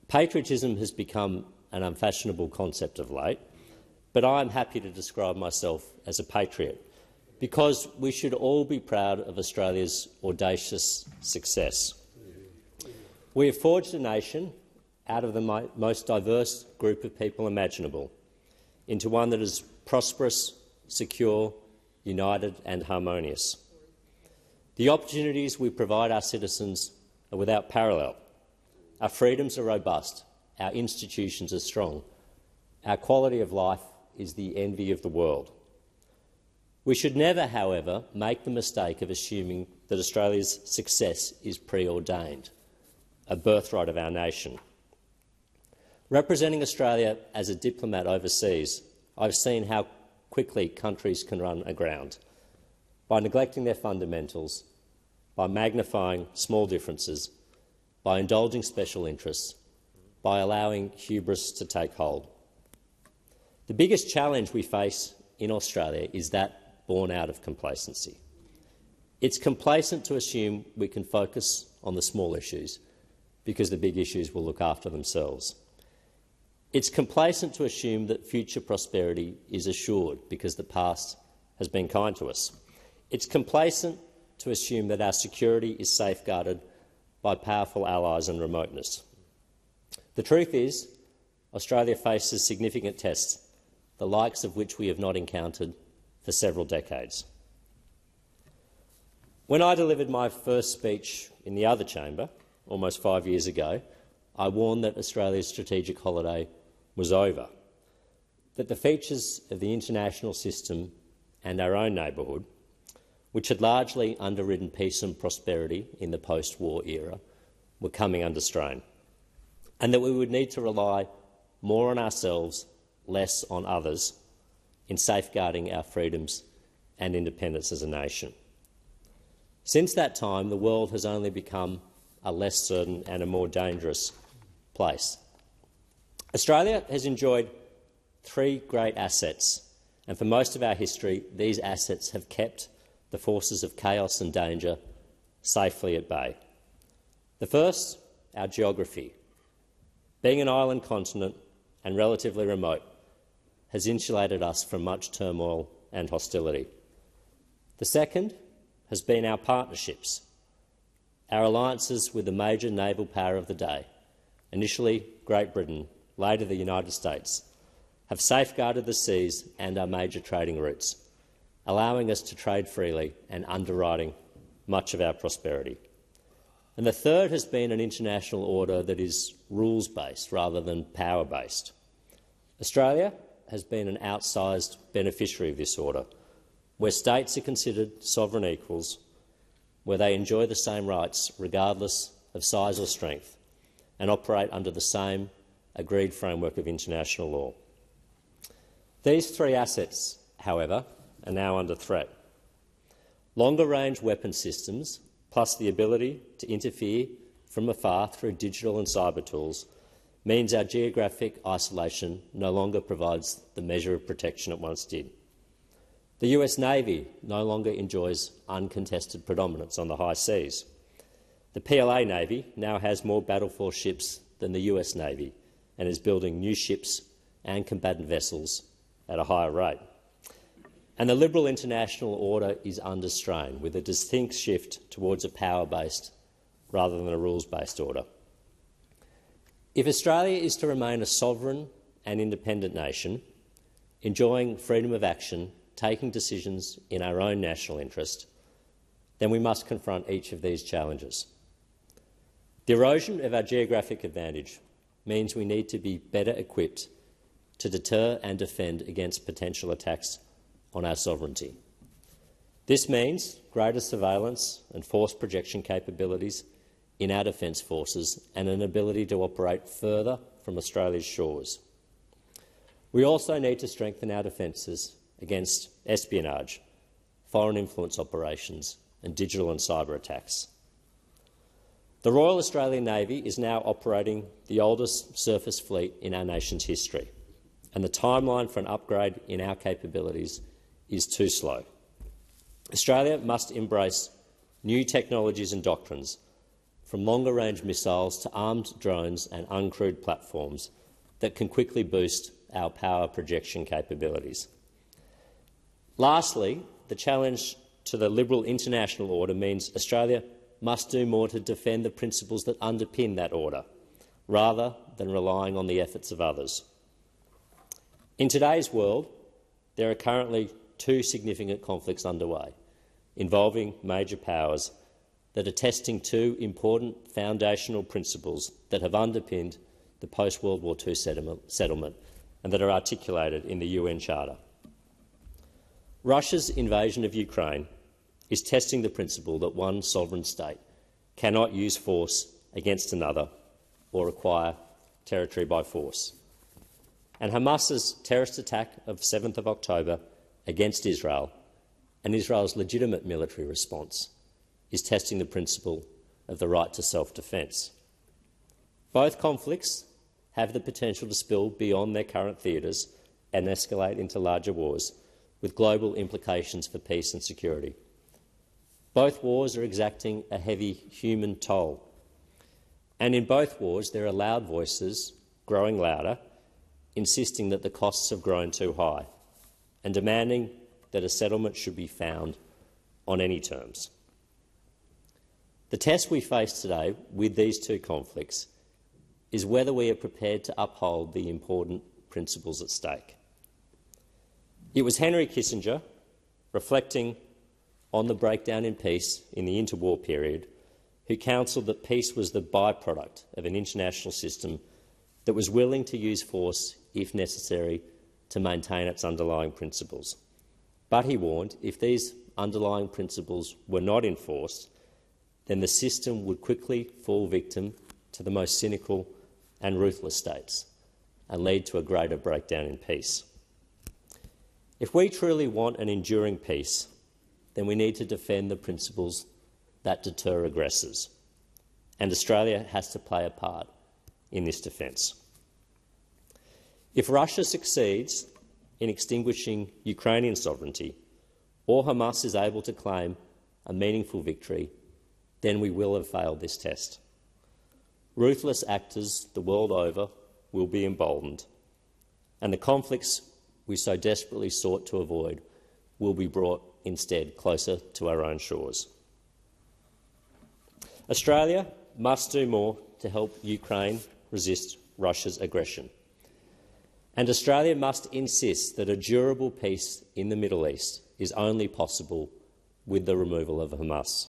Patriotism has become an unfashionable concept of late, but I am happy to describe myself as a patriot because we should all be proud of Australia's audacious success. We have forged a nation out of the most diverse group of people imaginable into one that is prosperous, secure, united and harmonious. The opportunities we provide our citizens are without parallel. Our freedoms are robust, our institutions are strong, our quality of life is the envy of the world. We should never, however, make the mistake of assuming that Australia's success is preordained, a birthright of our nation. Representing Australia as a diplomat overseas, I've seen how quickly countries can run aground by neglecting their fundamentals, by magnifying small differences, by indulging special interests, by allowing hubris to take hold. The biggest challenge we face in Australia is that born out of complacency. It's complacent to assume we can focus on the small issues because the big issues will look after themselves. It's complacent to assume that future prosperity is assured because the past has been kind to us. It's complacent to assume that our security is safeguarded by powerful allies and remoteness. The truth is, Australia faces significant tests, the likes of which we have not encountered for several decades. When I delivered my first speech in the other chamber, almost 5 years ago, I warned that Australia's strategic holiday was over, that the features of the international system and our own neighbourhood, which had largely underwritten peace and prosperity in the post-war era, were coming under strain, and that we would need to rely more on ourselves, less on others, in safeguarding our freedoms and independence as a nation. Since that time, the world has only become a less certain and a more dangerous place. Australia has enjoyed three great assets, and for most of our history, these assets have kept the forces of chaos and danger safely at bay. The first, our geography. Being an island continent and relatively remote has insulated us from much turmoil and hostility. The second has been our partnerships. Our alliances with the major naval power of the day, initially Great Britain, later the United States, have safeguarded the seas and our major trading routes, allowing us to trade freely and underwriting much of our prosperity. And the third has been an international order that is rules-based rather than power-based. Australia has been an outsized beneficiary of this order, where states are considered sovereign equals, where they enjoy the same rights regardless of size or strength, and operate under the same agreed framework of international law. These three assets, however, are now under threat. Longer-range weapon systems, plus the ability to interfere from afar through digital and cyber tools, means our geographic isolation no longer provides the measure of protection it once did. The US Navy no longer enjoys uncontested predominance on the high seas. The PLA Navy now has more Battle Force ships than the US Navy and is building new ships and combatant vessels at a higher rate. And the liberal international order is under strain, with a distinct shift towards a power-based rather than a rules-based order. If Australia is to remain a sovereign and independent nation, enjoying freedom of action, taking decisions in our own national interest, then we must confront each of these challenges. The erosion of our geographic advantage means we need to be better equipped to deter and defend against potential attacks on our sovereignty. This means greater surveillance and force projection capabilities in our defence forces and an ability to operate further from Australia's shores. We also need to strengthen our defences against espionage, foreign influence operations and digital and cyber attacks. The Royal Australian Navy is now operating the oldest surface fleet in our nation's history, and the timeline for an upgrade in our capabilities is too slow. Australia must embrace new technologies and doctrines from longer-range missiles to armed drones and uncrewed platforms that can quickly boost our power projection capabilities. Lastly, the challenge to the liberal international order means Australia must do more to defend the principles that underpin that order, rather than relying on the efforts of others. In today's world, there are currently two significant conflicts underway, involving major powers that are testing two important foundational principles that have underpinned the post-World War II settlement and that are articulated in the UN Charter. Russia's invasion of Ukraine is testing the principle that one sovereign state cannot use force against another or acquire territory by force. And Hamas's terrorist attack of 7th of October against Israel and Israel's legitimate military response is testing the principle of the right to self-defence. Both conflicts have the potential to spill beyond their current theatres and escalate into larger wars, with global implications for peace and security. Both wars are exacting a heavy human toll, and in both wars there are loud voices, growing louder, insisting that the costs have grown too high and demanding that a settlement should be found on any terms. The test we face today with these two conflicts is whether we are prepared to uphold the important principles at stake. It was Henry Kissinger, reflecting on the breakdown in peace in the interwar period, who counselled that peace was the byproduct of an international system that was willing to use force, if necessary, to maintain its underlying principles. But he warned, if these underlying principles were not enforced, then the system would quickly fall victim to the most cynical and ruthless states and lead to a greater breakdown in peace. If we truly want an enduring peace, then we need to defend the principles that deter aggressors, and Australia has to play a part in this defence. If Russia succeeds in extinguishing Ukrainian sovereignty, or Hamas is able to claim a meaningful victory, then we will have failed this test. Ruthless actors the world over will be emboldened, and the conflicts we so desperately sought to avoid will be brought instead closer to our own shores. Australia must do more to help Ukraine resist Russia's aggression, and Australia must insist that a durable peace in the Middle East is only possible with the removal of Hamas.